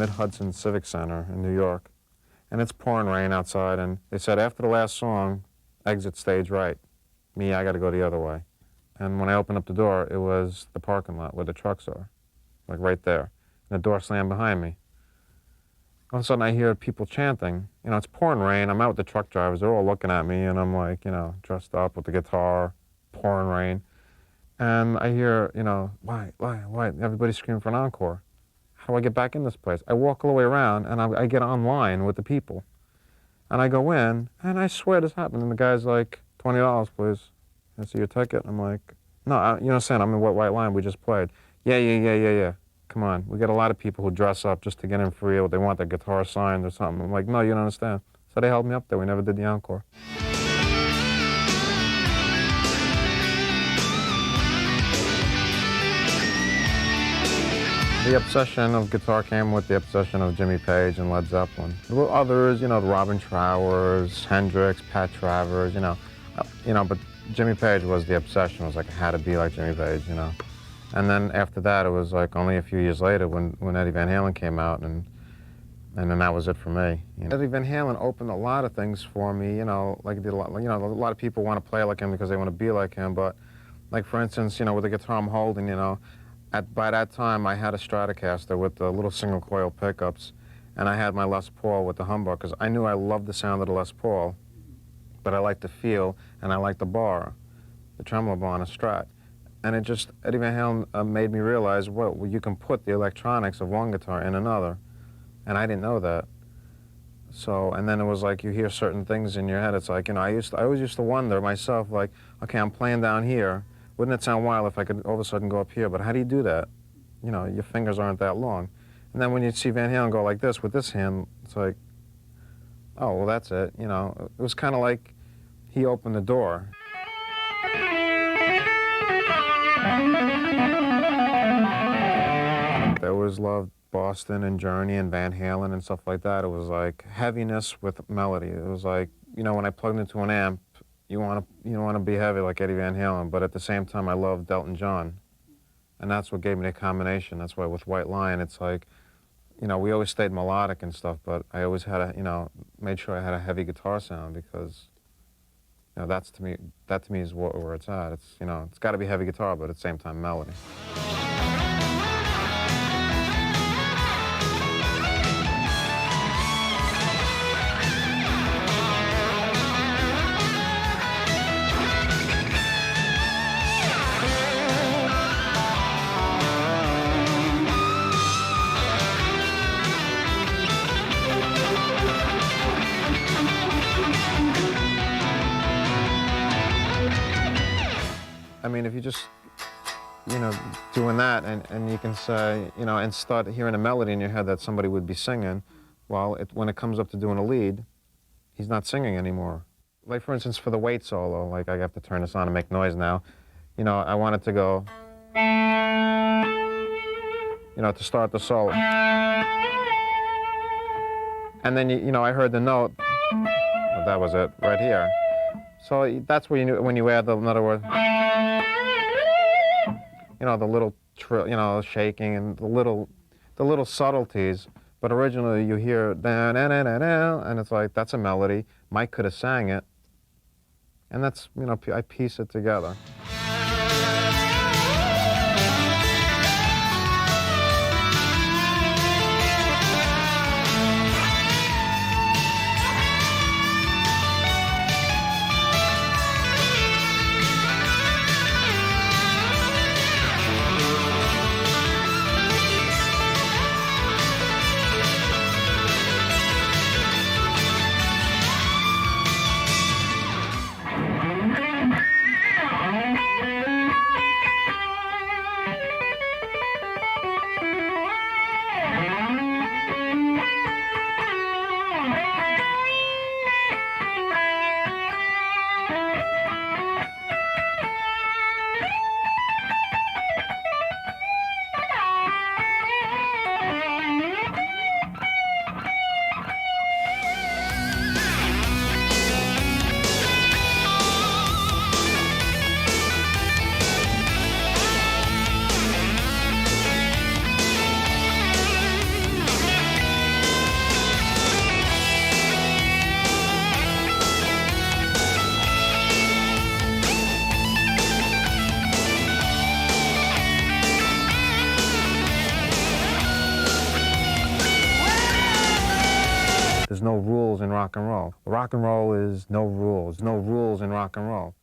Mid-Hudson Civic Center in New York, and it's pouring rain outside, and they said after the last song, exit stage right. Me, I got to go the other way. And when I opened up the door, it was the parking lot where the trucks are, like right there. And the door slammed behind me. All of a sudden, I hear people chanting. You know, it's pouring rain. I'm out with the truck drivers. They're all looking at me, and I'm like, you know, dressed up with the guitar, pouring rain. And I hear, you know, White, everybody's screaming for an encore. How do I get back in this place? I walk all the way around, and I get online with the people. And I go in, and I swear this happened. And the guy's like, $20, please. I see your ticket. I'm like, no, you know what I'm saying? I'm in White Lion. We just played. Yeah. Come on. We get a lot of people who dress up just to get in free, or they want their guitar signed or something. I'm like, no, you don't understand. So they held me up there. We never did the encore. The obsession of guitar came with the obsession of Jimmy Page and Led Zeppelin. There were others, you know, the Robin Trowers, Hendrix, Pat Travers, you know, but Jimmy Page was the obsession. It was like, I had to be like Jimmy Page, you know. And then after that, it was like only a few years later when Eddie Van Halen came out, and then that was it for me. You know? Eddie Van Halen opened a lot of things for me, you know, like a lot of people want to play like him because they want to be like him, but like for instance, you know, with the guitar I'm holding, you know, by that time I had a Stratocaster with the little single coil pickups, and I had my Les Paul with the humbucker because I knew I loved the sound of the Les Paul, but I liked the feel and I liked the bar, the tremolo bar on a Strat. And it just, Eddie Van Halen made me realize, well, you can put the electronics of one guitar in another. And I didn't know that. So, and then it was like you hear certain things in your head. It's like, you know, I always used to wonder myself, like, okay, I'm playing down here. Wouldn't it sound wild if I could all of a sudden go up here? But how do you do that? You know, your fingers aren't that long. And then when you see Van Halen go like this with this hand, it's like, oh, well, that's it. You know, it was kind of like he opened the door. I always loved Boston and Journey and Van Halen and stuff like that. It was like heaviness with melody. It was like, you know, when I plugged into an amp, you want to be heavy like Eddie Van Halen, but at the same time I loved Elton John. And that's what gave me the combination. That's why with White Lion, it's like, you know, we always stayed melodic and stuff, but I always had a, you know, made sure I had a heavy guitar sound because, you know, that to me is where it's at. It's, you know, it's got to be heavy guitar, but at the same time melody. I mean, if you just, you know, doing that and you can say, you know, and start hearing a melody in your head that somebody would be singing, well, when it comes up to doing a lead, he's not singing anymore. Like, for instance, for the Wait solo, like, I have to turn this on and make noise now. You know, I wanted to go, you know, to start the solo. And then, you know, I heard the note, well, that was it, right here. So that's where you knew, when you add the, in other words, you know, the little trill, you know, shaking and the little subtleties. But originally you hear da da da da da, and it's like that's a melody. Mike could have sang it, and that's, you know, I piece it together. rock and roll. Rock and roll is no rules in rock and roll.